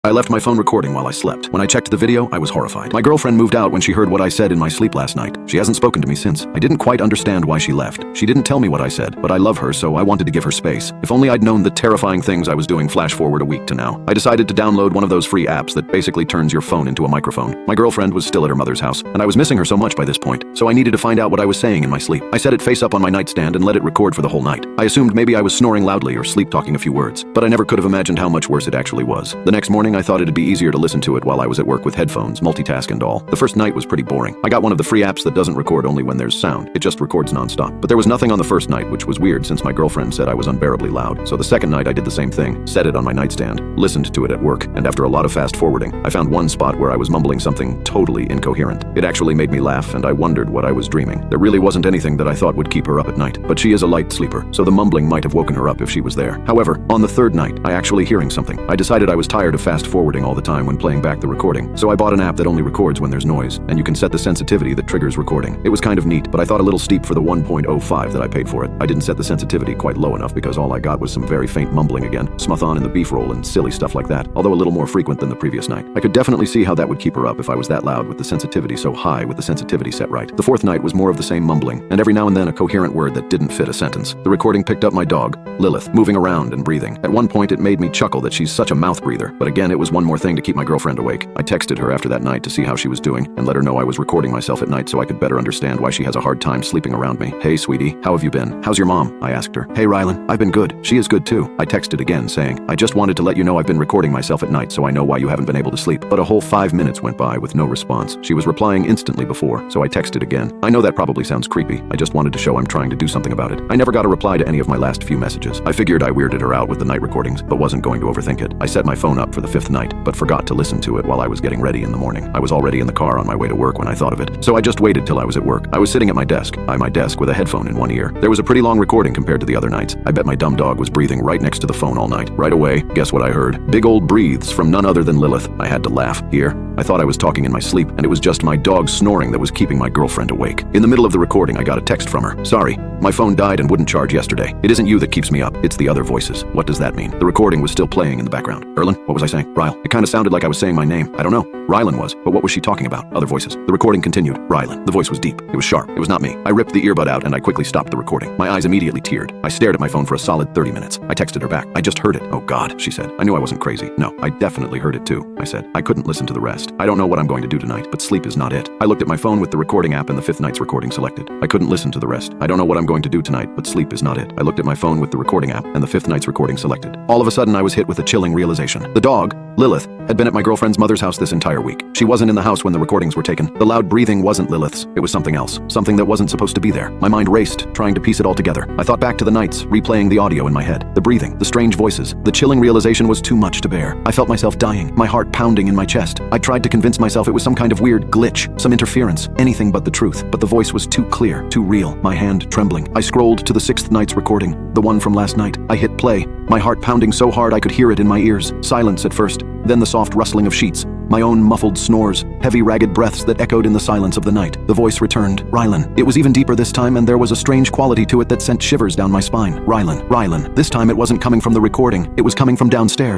I left my phone recording while I slept. When I checked the video, I was horrified. My girlfriend moved out when she heard what I said in my sleep last night. She hasn't spoken to me since. I didn't quite understand why she left. She didn't tell me what I said, but I love her, so I wanted to give her space. If only I'd known the terrifying things I was doing flash forward a week to now. I decided to download one of those free apps that basically turns your phone into a microphone. My girlfriend was still at her mother's house, and I was missing her so much by this point, so I needed to find out what I was saying in my sleep. I set it face up on my nightstand and let it record for the whole night. I assumed maybe I was snoring loudly or sleep-talking a few words, but I never could have imagined how much worse it actually was. The next morning, I thought it'd be easier to listen to it while I was at work with headphones, multitask and all. The first night was pretty boring. I got one of the free apps that doesn't record only when there's sound. It just records nonstop. But there was nothing on the first night, which was weird since my girlfriend said I was unbearably loud. So the second night I did the same thing, set it on my nightstand, listened to it at work, and after a lot of fast forwarding, I found one spot where I was mumbling something totally incoherent. It actually made me laugh, and I wondered what I was dreaming. There really wasn't anything that I thought would keep her up at night, but she is a light sleeper, so the mumbling might have woken her up if she was there. However, on the third night, I actually hearing something. I decided I was tired of fast forwarding all the time when playing back the recording, so I bought an app that only records when there's noise, and you can set the sensitivity that triggers recording. It was kind of neat, but I thought a little steep for the 1.05 that I paid for it. I didn't set the sensitivity quite low enough because all I got was some very faint mumbling again, smuth on in the beef roll and silly stuff like that, although a little more frequent than the previous night. I could definitely see how that would keep her up if I was that loud with the sensitivity so high with the sensitivity set right. The fourth night was more of the same mumbling, and every now and then a coherent word that didn't fit a sentence. The recording picked up my dog, Lilith, moving around and breathing. At one point it made me chuckle that she's such a mouth breather, but again it was one more thing to keep my girlfriend awake. I texted her after that night to see how she was doing and let her know I was recording myself at night so I could better understand why she has a hard time sleeping around me. Hey sweetie, how have you been? How's your mom? I asked her. Hey Rylan, I've been good. She is good too. I texted again saying, I just wanted to let you know I've been recording myself at night so I know why you haven't been able to sleep. But a whole 5 minutes went by with no response. She was replying instantly before, so I texted again. I know that probably sounds creepy. I just wanted to show I'm trying to do something about it. I never got a reply to any of my last few messages. I figured I weirded her out with the night recordings, but wasn't going to overthink it. I set my phone up for the fifth night, but forgot to listen to it while I was getting ready in the morning. I was already in the car on my way to work when I thought of it, so I just waited till I was at work. I was sitting at my desk, by my desk with a headphone in one ear. There was a pretty long recording compared to the other nights. I bet my dumb dog was breathing right next to the phone all night. Right away, guess what I heard? Big old breathes from none other than Lilith. I had to laugh. Here, I thought I was talking in my sleep, and it was just my dog snoring that was keeping my girlfriend awake. In the middle of the recording, I got a text from her. Sorry, my phone died and wouldn't charge yesterday. It isn't you that keeps me up, it's the other voices. What does that mean? The recording was still playing in the background. Erlen, what was I saying? Ryle. It kind of sounded like I was saying my name. I don't know. Rylan was, but what was she talking about? Other voices. The recording continued. Rylan. The voice was deep. It was sharp. It was not me. I ripped the earbud out and I quickly stopped the recording. My eyes immediately teared. I stared at my phone for a solid 30 minutes. I texted her back. I just heard it. Oh God, she said. I knew I wasn't crazy. No, I definitely heard it too, I said. I couldn't listen to the rest. I don't know what I'm going to do tonight, but sleep is not it. I looked at my phone with the recording app and the fifth night's recording selected. I couldn't listen to the rest. I don't know what I'm going to do tonight, but sleep is not it. I looked at my phone with the recording app and the fifth night's recording selected. All of a sudden I was hit with a chilling realization. The dog, Lilith, had been at my girlfriend's mother's house this entire week. She wasn't in the house when the recordings were taken. The loud breathing wasn't Lilith's. It was something else. Something that wasn't supposed to be there. My mind raced, trying to piece it all together. I thought back to the nights, replaying the audio in my head. The breathing, the strange voices. The chilling realization was too much to bear. I felt myself dying, my heart pounding in my chest. I tried to convince myself it was some kind of weird glitch, some interference, anything but the truth. But the voice was too clear, too real, my hand trembling. I scrolled to the sixth night's recording, the one from last night. I hit play, my heart pounding so hard I could hear it in my ears. Silence at first, then the soft rustling of sheets. My own muffled snores, heavy ragged breaths that echoed in the silence of the night. The voice returned. Rylan. It was even deeper this time, and there was a strange quality to it that sent shivers down my spine. Rylan. Rylan. This time it wasn't coming from the recording, it was coming from downstairs.